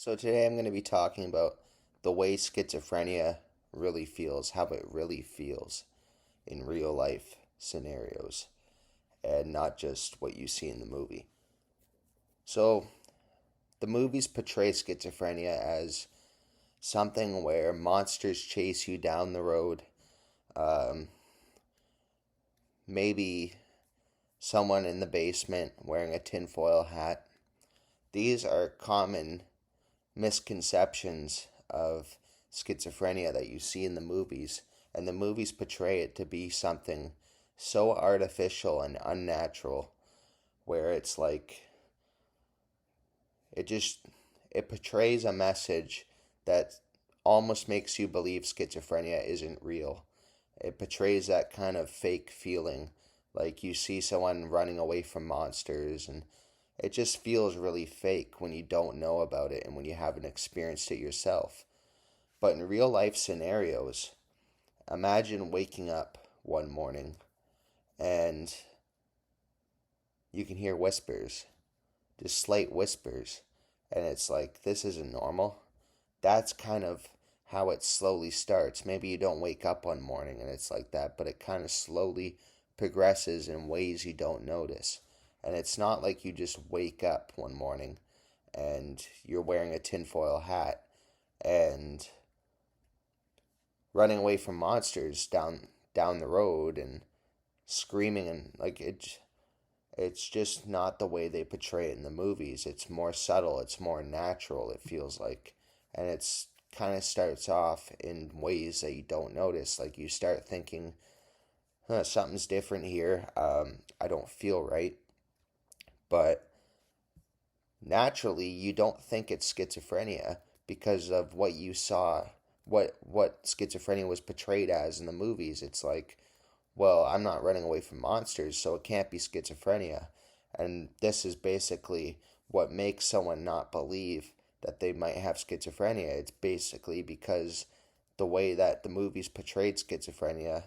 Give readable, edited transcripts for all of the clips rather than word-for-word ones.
So today I'm going to be talking about the way schizophrenia really feels, how it really feels in real life scenarios, and not just what you see in the movie. So the movies portray schizophrenia as something where monsters chase you down the road. Um, Maybe someone in the basement wearing a tinfoil hat. These are common misconceptions of schizophrenia that you see in the movies, and the movies portray it to be something so artificial and unnatural, where it's like it just it portrays a message that almost makes you believe schizophrenia isn't real. It portrays that kind of fake feeling, like you see someone running away from monsters, and it just feels really fake when you don't know about it and when you haven't experienced it yourself. But in real life scenarios, imagine waking up one morning and you can hear whispers, just slight whispers, and it's like, this isn't normal. That's kind of how it slowly starts. Maybe you don't wake up one morning and it's like that, but it kind of slowly progresses in ways you don't notice. And it's not like you just wake up one morning and you're wearing a tinfoil hat and running away from monsters down the road and screaming, and like it's just not the way they portray it in the movies. It's more subtle, it's more natural, it feels like. And it's kind of starts off in ways that you don't notice. Like you start thinking, something's different here. I don't feel right. But naturally, you don't think it's schizophrenia because of what you saw, what schizophrenia was portrayed as in the movies. It's like, well, I'm not running away from monsters, so it can't be schizophrenia. And this is basically what makes someone not believe that they might have schizophrenia. It's basically because the way that the movies portrayed schizophrenia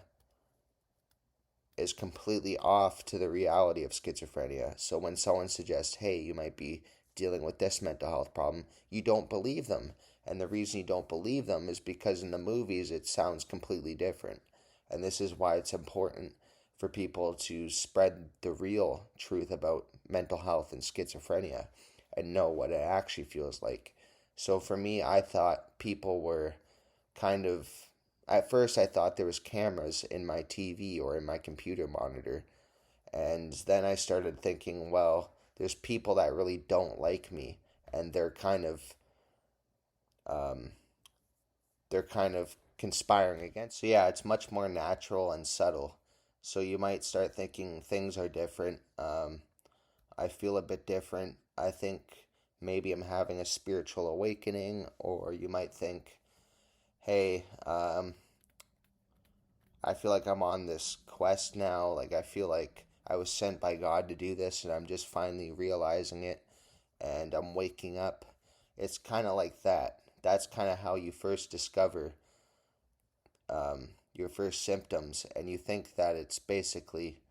is completely off to the reality of schizophrenia. So when someone suggests, hey, you might be dealing with this mental health problem, you don't believe them. And the reason you don't believe them is because in the movies it sounds completely different. And this is why it's important for people to spread the real truth about mental health and schizophrenia and know what it actually feels like. So for me, I thought people were kind of, at first I thought there was cameras in my TV or in my computer monitor. And then I started thinking, well, there's people that really don't like me, and um, they're kind of conspiring against. So yeah, it's much more natural and subtle. So you might start thinking things are different. I feel a bit different. I think maybe I'm having a spiritual awakening, or you might think, hey, I feel like I'm on this quest now. Like I feel like I was sent by God to do this, and I'm just finally realizing it, and I'm waking up. It's kind of like that. That's kind of how you first discover your first symptoms, and you think that it's basically,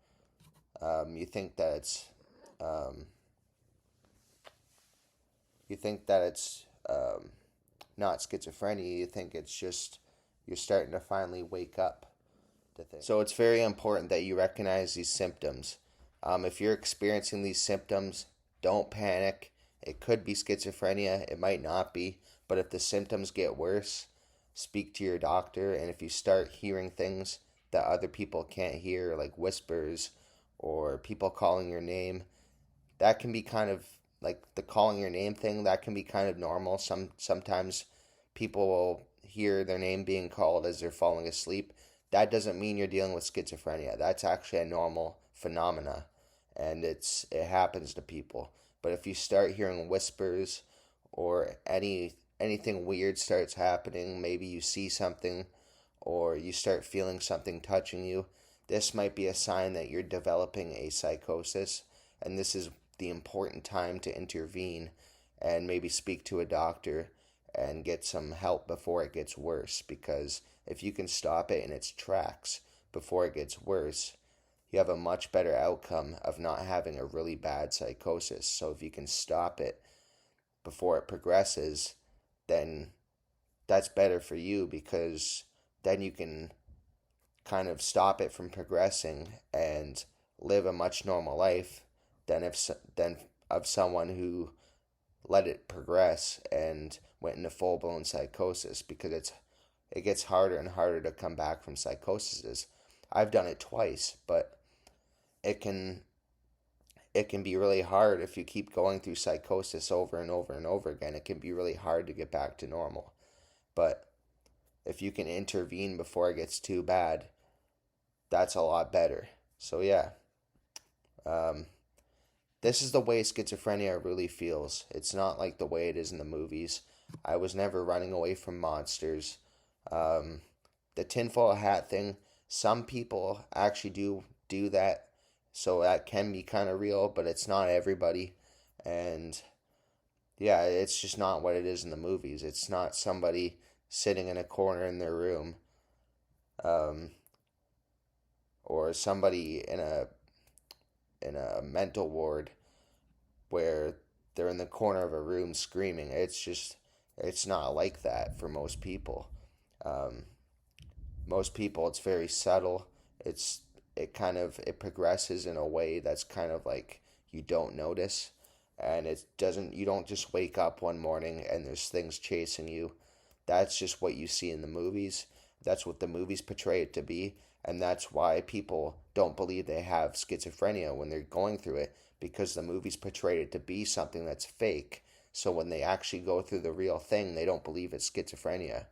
you think that it's, um, you think that it's not schizophrenia. You think it's just you're starting to finally wake up to things. So it's very important that you recognize these symptoms. If you're experiencing these symptoms, don't panic. It could be schizophrenia, it might not be, but if the symptoms get worse, speak to your doctor. And if you start hearing things that other people can't hear, like whispers or people calling your name, that can be kind of like the calling your name thing, that can be kind of normal. Sometimes people will hear their name being called as they're falling asleep. That doesn't mean you're dealing with schizophrenia. That's actually a normal phenomena, and it happens to people. But if you start hearing whispers or anything weird starts happening, maybe you see something or you start feeling something touching you, this might be a sign that you're developing a psychosis, and this is the important time to intervene and maybe speak to a doctor and get some help before it gets worse. Because if you can stop it in its tracks before it gets worse, you have a much better outcome of not having a really bad psychosis. So if you can stop it before it progresses, then that's better for you, because then you can kind of stop it from progressing and live a much normal life than of someone who let it progress and went into full blown psychosis, because it gets harder and harder to come back from psychosis. I've done it twice, but it can it can be really hard if you keep going through psychosis over and over and over again. It can be really hard to get back to normal. But if you can intervene before it gets too bad, that's a lot better. So yeah, um, this is the way schizophrenia really feels. It's not like the way it is in the movies. I was never running away from monsters. Um, the tinfoil hat thing, some people actually do that, so that can be kind of real, but it's not everybody. And yeah, it's just not what it is in the movies. It's not somebody sitting in a corner in their room, um, or somebody in a mental ward where they're in the corner of a room screaming. It's not like that for most people. Um, Most people, it's very subtle. It's it progresses in a way that's kind of like you don't notice, and it doesn't you don't just wake up one morning and there's things chasing you. That's just what you see in the movies. That's what the movies portray it to be, and that's why people don't believe they have schizophrenia when they're going through it, because the movies portray it to be something that's fake. So when they actually go through the real thing, they don't believe it's schizophrenia.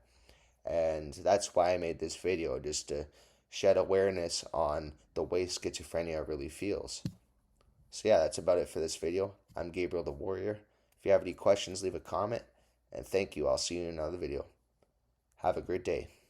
And that's why I made this video, just to shed awareness on the way schizophrenia really feels. So yeah, that's about it for this video. I'm Gabriel the Warrior. If you have any questions, leave a comment. And thank you. I'll see you in another video. Have a great day.